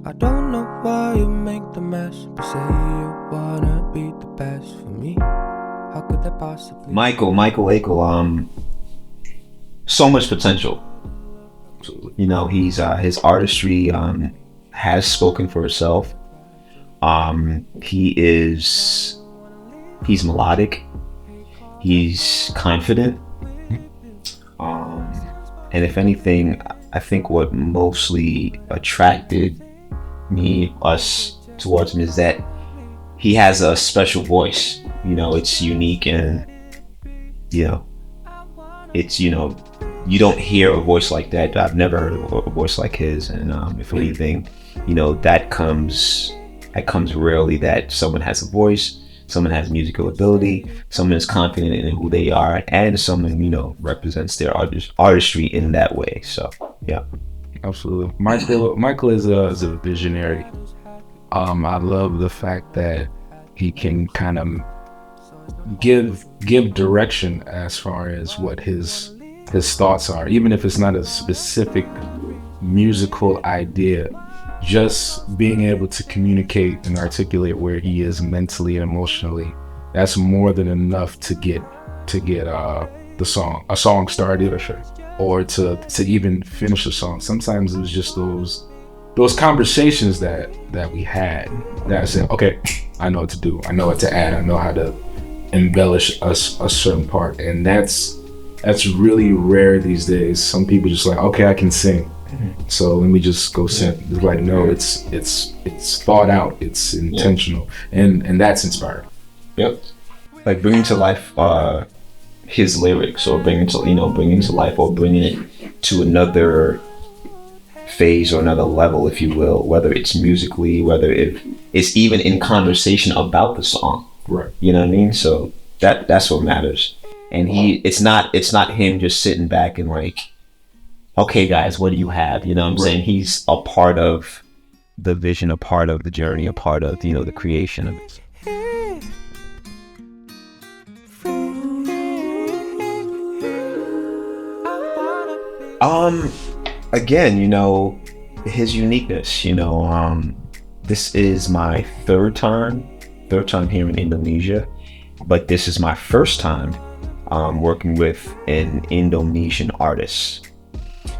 I don't know why you make the mess, but say you wanna be the best for me. How could that possibly? Michael Akel, so much potential. You know, he's his artistry has spoken for itself. He's melodic. He's confident. And if anything, I think what mostly attracted us towards him is that he has a special voice. You know, it's unique, and it's you don't hear a voice like that. I've never heard a voice like his, and if anything, that comes rarely, that someone has a voice, someone has musical ability, someone is confident in who they are, and someone represents their artistry in that way. So yeah, absolutely. Michael is a visionary. I love the fact that he can kind of give direction as far as what his thoughts are, even if it's not a specific musical idea. Just being able to communicate and articulate where he is mentally and emotionally, that's more than enough to get a song started, or to even finish a song. Sometimes it was just those conversations that we had that I said, okay, I know what to do, I know what to add, I know how to embellish a certain part, and that's really rare these days. Some people just like, okay, I can sing, so let me just go sing. It's like, no, it's thought out, it's intentional, and that's inspiring. Yep. Like bringing to life his lyrics, or bringing to life, or bringing it to another phase or another level, if you will, whether it's musically, whether it's even in conversation about the song. Right. You know what I mean? So that's what matters. And it's not him just sitting back and like, okay guys, what do you have? You know what I'm saying? He's a part of the vision, a part of the journey, a part of the creation of it. Again, his uniqueness, this is my third time here in Indonesia, but this is my first time working with an Indonesian artist.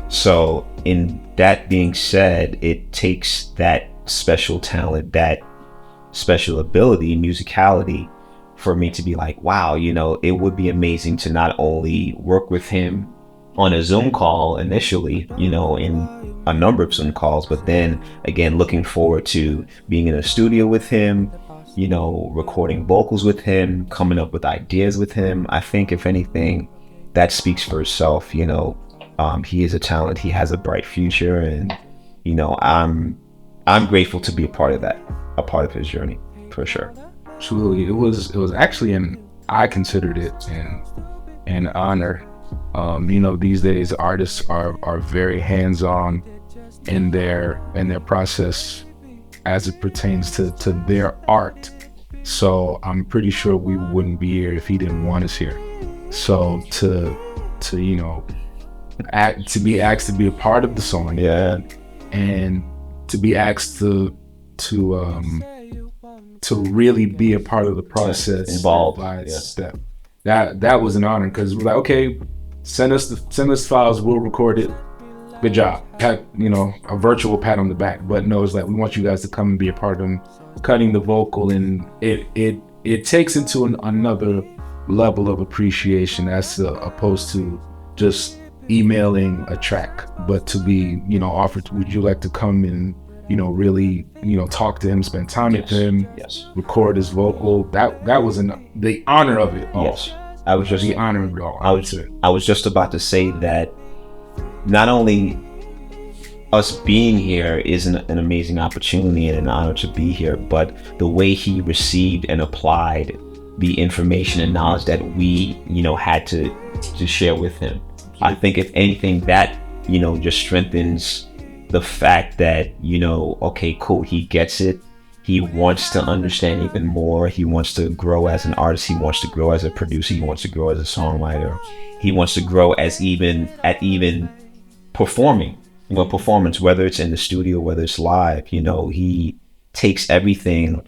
So in that being said, it takes that special talent, that special ability, musicality, for me to be like, wow, it would be amazing to not only work with him on a Zoom call initially, in a number of Zoom calls, but then again, looking forward to being in a studio with him, recording vocals with him, coming up with ideas with him. I think if anything, that speaks for itself. He is a talent, he has a bright future, and I'm grateful to be a part of that, a part of his journey, for sure. Absolutely. It was actually I considered it an honor. These days artists are very hands-on in their process as it pertains to their art. So I'm pretty sure we wouldn't be here if he didn't want us here. So to be asked to be a part of the song, and to be asked to really be a part of the process, involved, step. That was an honor, because we're like, okay, send us files, we'll record it. Good job. Pat, a virtual pat on the back. But no, it's like, we want you guys to come and be a part of them, cutting the vocal, and it takes into another level of appreciation as opposed to just emailing a track, but to be offered, would you like to come and really talk to him, spend time with him, record his vocal. That was the honor of it all. Yes, I was just the honor of it all. I was just about to say that not only us being here is an amazing opportunity and an honor to be here, but the way he received and applied the information and knowledge that we had to share with him. I think if anything, that just strengthens the fact that okay, cool, he gets it, he wants to understand even more, he wants to grow as an artist, he wants to grow as a producer, he wants to grow as a songwriter, he wants to grow as even performing, well, performance, whether it's in the studio, whether it's live, he takes everything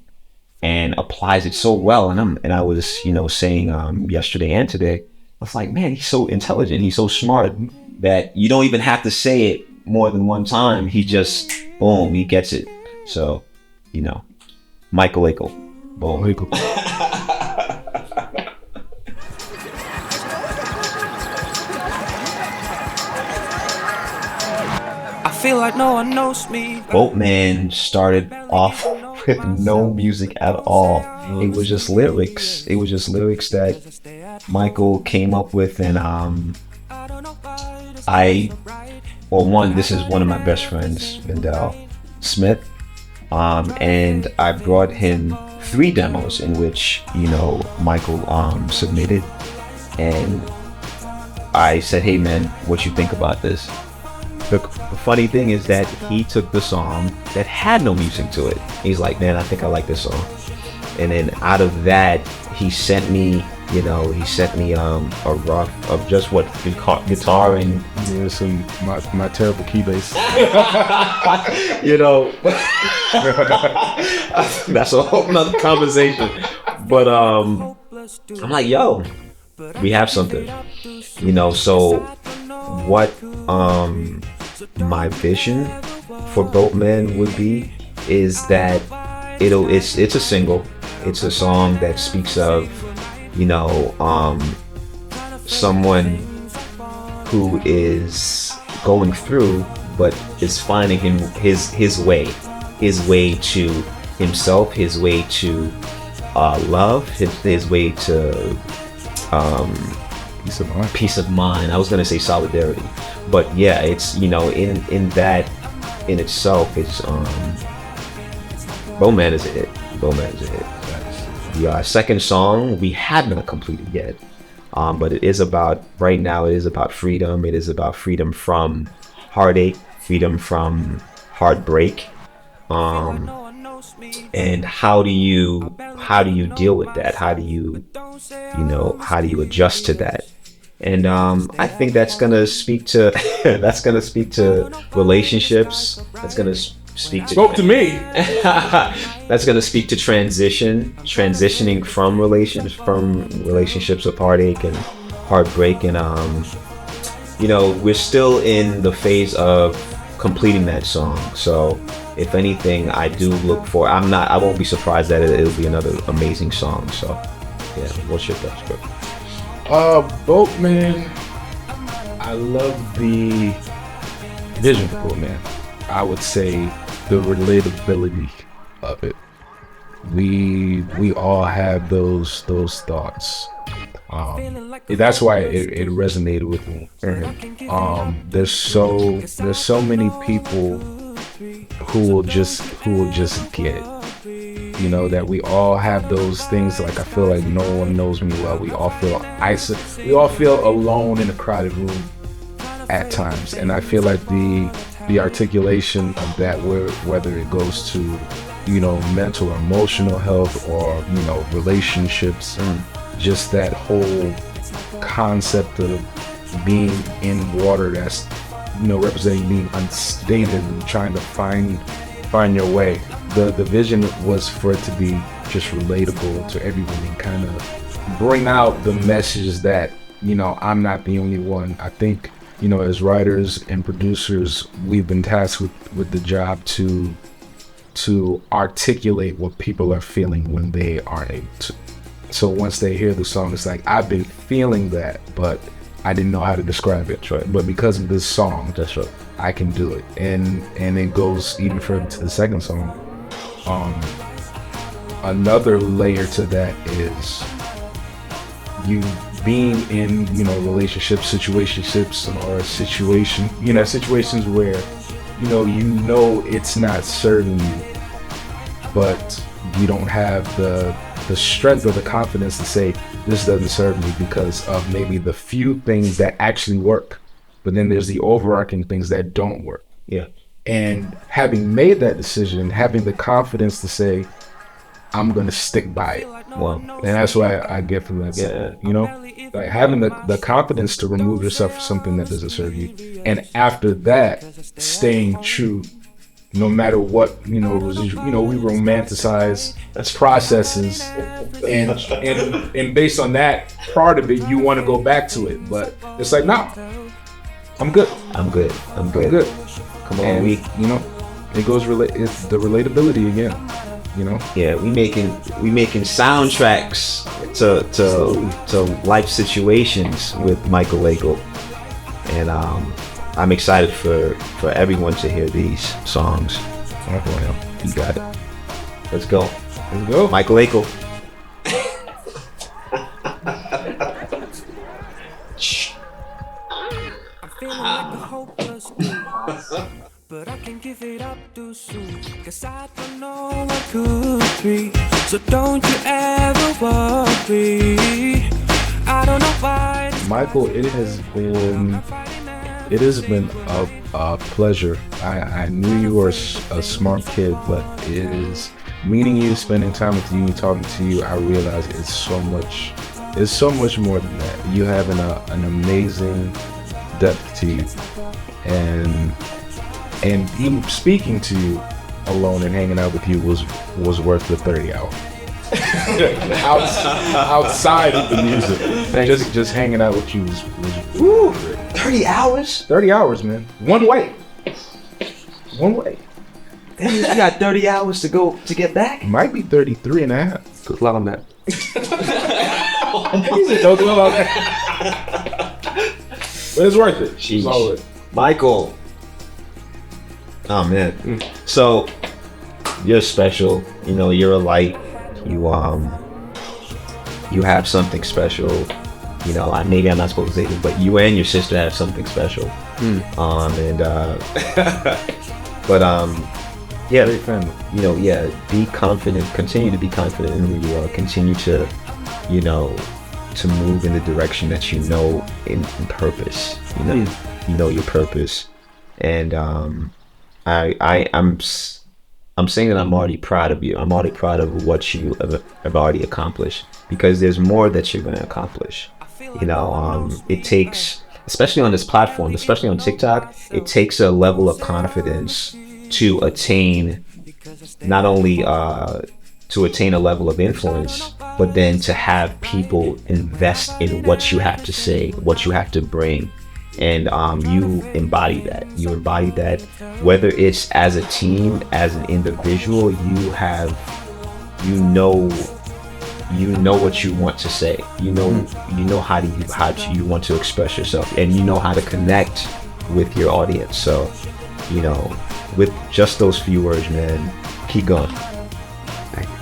and applies it so well. And I was, saying yesterday and today, I was like, man, he's so intelligent, he's so smart that you don't even have to say it more than one time. He just, boom, he gets it. So, Michael Akel, boom. I feel like no one knows me. Boatman started off with no music at all. It was just lyrics. It was just lyrics that Michael came up with, and this is one of my best friends, Vendel Smith, and I brought him 3 demos in which Michael submitted, and I said, hey man, what you think about this? The funny thing is that he took the song that had no music to it. He's like, man, I think I like this song. And then out of that, he sent me a rough of just what guitar and some my terrible key bass. That's a whole nother conversation. But I'm like, yo, we have something. So what my vision for Boatman would be is that it's a single. It's a song that speaks of someone who is going through but is finding his way to himself, his way to love, his way to peace of mind. I was gonna say solidarity, but yeah, it's in that in itself, it's Boatman is a hit. The second song we have not completed yet, but it is about freedom. It is about freedom from heartache, freedom from heartbreak, and how do you deal with that? How do you adjust to that? And I think that's gonna speak to relationships. That's gonna speak to that's gonna speak to transitioning from relationships of heartache and heartbreak, and we're still in the phase of completing that song. So if anything, I do look for. I won't be surprised that it'll be another amazing song. So yeah, what's your thoughts, bro? Boatman, I love the vision for Boatman. I would say the relatability of it. We all have those thoughts. That's why it resonated with me. There's so many people who will just get it. That we all have those things. Like, I feel like no one knows me well. We all feel isolated. We all feel alone in a crowded room at times. And I feel like the articulation of that, whether it goes to mental or emotional health, or relationships, just that whole concept of being in water that's representing being unstable and trying to find your way. The vision was for it to be just relatable to everyone and kind of bring out the message that I'm not the only one. I think as writers and producers, we've been tasked with the job to articulate what people are feeling when they aren't able to. So once they hear the song, it's like, I've been feeling that, but I didn't know how to describe it. Right. But because of this song, that's right, I can do it. And it goes even further to the second song. Another layer to that is you being in relationships or situations where it's not serving you, but you don't have the strength or the confidence to say this doesn't serve me because of maybe the few things that actually work, but then there's the overarching things that don't work. Yeah. And having made that decision, having the confidence to say, I'm gonna stick by it. Well, And that's why I get from that. Yeah. You know, like having the confidence to remove yourself from something that doesn't serve you, and after that, staying true, no matter what, you know, we romanticize processes, and based on that part of it, you want to go back to it, but it's like, nah, I'm good. I'm good. I'm good. Come on, And you know, it's the relatability again. You know, yeah, we making soundtracks to life situations with Michael Lego, and I'm excited for everyone to hear these songs. You got it. Let's go, Michael Lego. I'm feeling like a hopeless dude, but I can give it up too soon, 'cause I don't know what could be. So don't you ever worry. I don't know why. Michael, it has been a pleasure. I knew you were a smart kid, but it is meeting you, spending time with you, talking to you. I realize it's so much more than that. You have an amazing depth to you, and even speaking to you alone and hanging out with you was worth the 30 hours. outside of the music, just hanging out with you was Ooh, 30 hours? 30 hours, man. One way. You got 30 hours to go to get back? Might be 33 and a half. Good luck on that. Don't do about that. But it's worth it. Sheesh. It's all worth it. Michael. Oh man. So you're special. You know, you're a light. You have something special. You know, maybe I'm not supposed to say this, but you and your sister have something special. Yeah, Great family. you know, yeah, be confident, continue to be confident in who you are, continue to, you know, to move in the direction that you know in purpose, you know, you know your purpose. And I'm saying that I'm already proud of you. I'm already proud of what you have already accomplished, because there's more that you're going to accomplish. You know, it takes, especially on this platform, especially on TikTok, it takes a level of confidence to attain, not only to attain a level of influence, but then to have people invest in what you have to say, what you have to bring. And you embody that. You embody that, whether it's as a team, as an individual. You know what you want to say. You know how you want to express yourself, and you know how to connect with your audience. So, you know, with just those few words, man, keep going.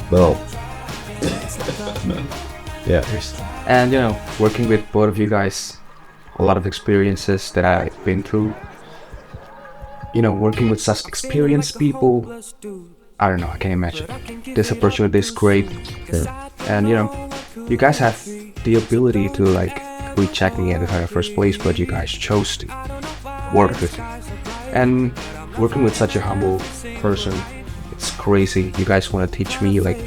Boom. Yeah. And you know, working with both of you guys, a lot of experiences that I've been through. You know, working with such experienced people, I don't know, I can't imagine. This opportunity is great. Yeah. And you know, you guys have the ability to like recheck me in the very first place, but you guys chose to work with me. And working with such a humble person, it's crazy. You guys want to teach me like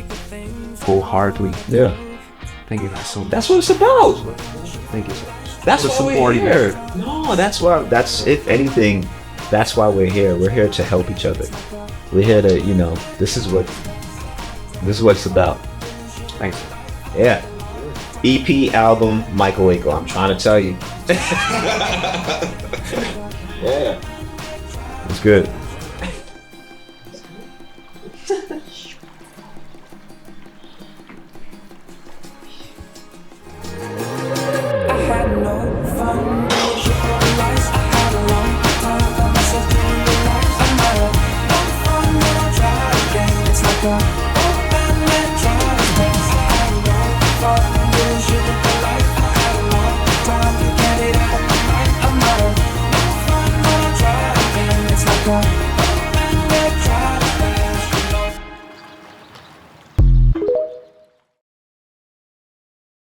wholeheartedly. Yeah. Thank you guys so much. That's what it's about. Thank you so much. That's For why we're supporting here. No, if anything, that's why we're here. We're here to help each other. We're here to, you know, this is what it's about. Thanks. Yeah. EP, album, Michael Waco. I'm trying to tell you. Yeah. It's good.